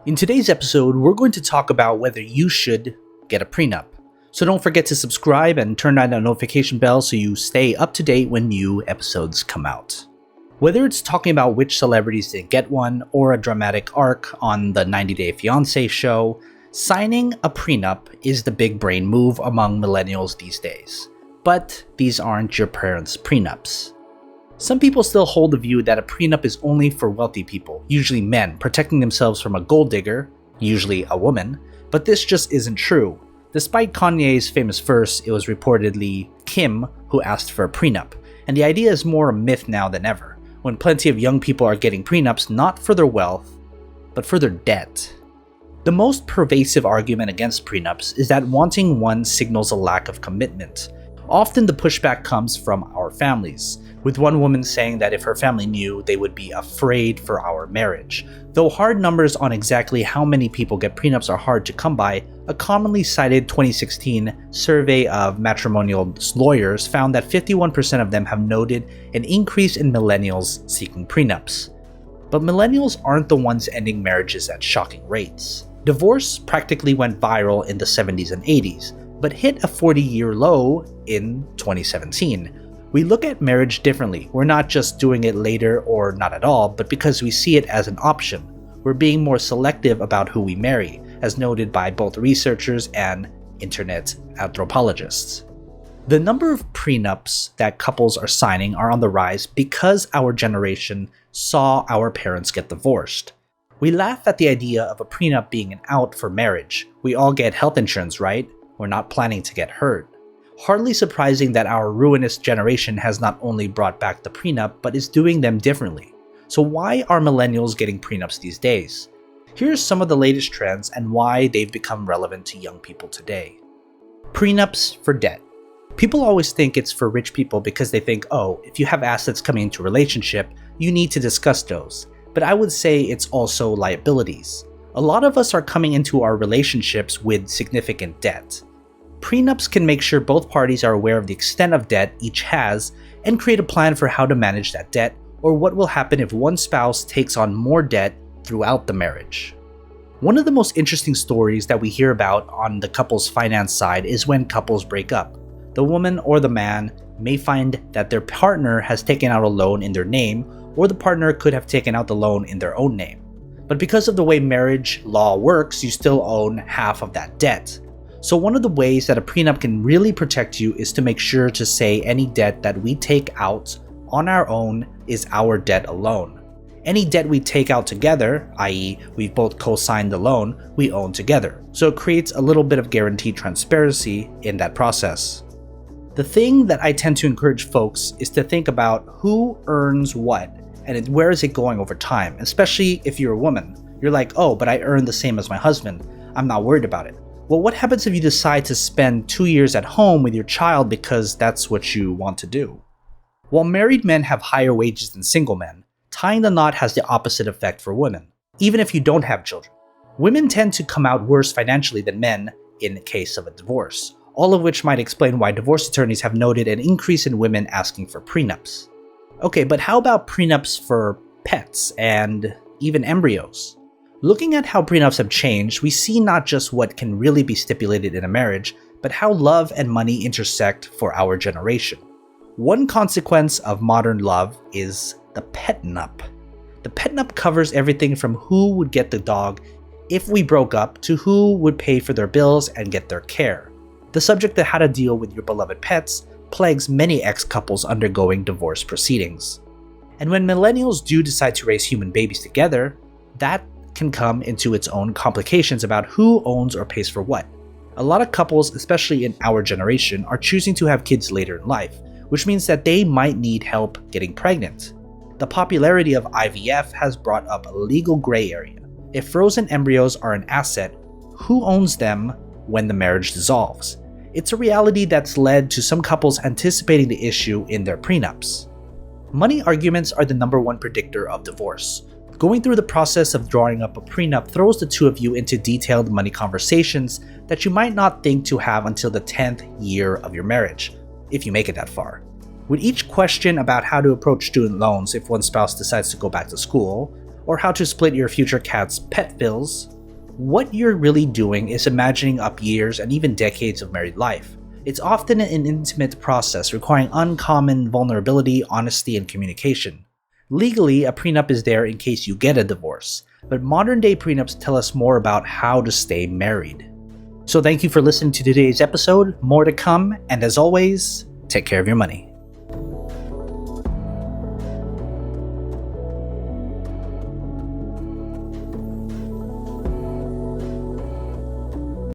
In today's episode, we're going to talk about whether you should get a prenup. So don't forget to subscribe and turn on the notification bell so you stay up to date when new episodes come out. Whether it's talking about which celebrities didn't get one or a dramatic arc on the 90 Day Fiancé show, signing a prenup is the big brain move among millennials these days. But these aren't your parents' prenups. Some people still hold the view that a prenup is only for wealthy people, usually men, protecting themselves from a gold digger, usually a woman, but this just isn't true. Despite Kanye's famous verse, it was reportedly Kim who asked for a prenup, and the idea is more a myth now than ever, when plenty of young people are getting prenups not for their wealth, but for their debt. The most pervasive argument against prenups is that wanting one signals a lack of commitment. Often the pushback comes from our families, with one woman saying that if her family knew, they would be afraid for our marriage. Though hard numbers on exactly how many people get prenups are hard to come by, a commonly cited 2016 survey of matrimonial lawyers found that 51% of them have noted an increase in millennials seeking prenups. But millennials aren't the ones ending marriages at shocking rates. Divorce practically went viral in the 70s and 80s, but hit a 40-year low in 2017. We look at marriage differently. We're not just doing it later or not at all, but because we see it as an option. We're being more selective about who we marry, as noted by both researchers and internet anthropologists. The number of prenups that couples are signing are on the rise because our generation saw our parents get divorced. We laugh at the idea of a prenup being an out for marriage. We all get health insurance, right? We're not planning to get hurt. Hardly surprising that our ruinous generation has not only brought back the prenup, but is doing them differently. So why are millennials getting prenups these days? Here's some of the latest trends and why they've become relevant to young people today. Prenups for debt. People always think it's for rich people because they think, oh, if you have assets coming into a relationship, you need to discuss those. But I would say it's also liabilities. A lot of us are coming into our relationships with significant debt. Prenups can make sure both parties are aware of the extent of debt each has and create a plan for how to manage that debt or what will happen if one spouse takes on more debt throughout the marriage. One of the most interesting stories that we hear about on the couple's finance side is when couples break up. The woman or the man may find that their partner has taken out a loan in their name, or the partner could have taken out the loan in their own name. But because of the way marriage law works, you still own half of that debt. So one of the ways that a prenup can really protect you is to make sure to say any debt that we take out on our own is our debt alone. Any debt we take out together, i.e. we've both co-signed the loan, we own together. So it creates a little bit of guaranteed transparency in that process. The thing that I tend to encourage folks is to think about who earns what and where is it going over time, especially if you're a woman. You're like, oh, but I earn the same as my husband. I'm not worried about it. Well, what happens if you decide to spend 2 years at home with your child because that's what you want to do? While married men have higher wages than single men, tying the knot has the opposite effect for women, even if you don't have children. Women tend to come out worse financially than men in the case of a divorce, all of which might explain why divorce attorneys have noted an increase in women asking for prenups. Okay, but how about prenups for pets and even embryos? Looking at how prenups have changed, we see not just what can really be stipulated in a marriage, but how love and money intersect for our generation. One consequence of modern love is the petnup. The petnup covers everything from who would get the dog if we broke up to who would pay for their bills and get their care. The subject of how to deal with your beloved pets plagues many ex-couples undergoing divorce proceedings. And when millennials do decide to raise human babies together, that can come into its own complications about who owns or pays for what. A lot of couples, especially in our generation, are choosing to have kids later in life, which means that they might need help getting pregnant. The popularity of IVF has brought up a legal gray area. If frozen embryos are an asset, who owns them when the marriage dissolves? It's a reality that's led to some couples anticipating the issue in their prenups. Money arguments are the number one predictor of divorce. Going through the process of drawing up a prenup throws the two of you into detailed money conversations that you might not think to have until the 10th year of your marriage, if you make it that far. With each question about how to approach student loans if one spouse decides to go back to school, or how to split your future cat's pet bills, What you're really doing is imagining up years and even decades of married life. It's often an intimate process requiring uncommon vulnerability, honesty, and communication. Legally, a prenup is there in case you get a divorce, but modern-day prenups tell us more about how to stay married. So thank you for listening to today's episode. More to come, and as always, take care of your money.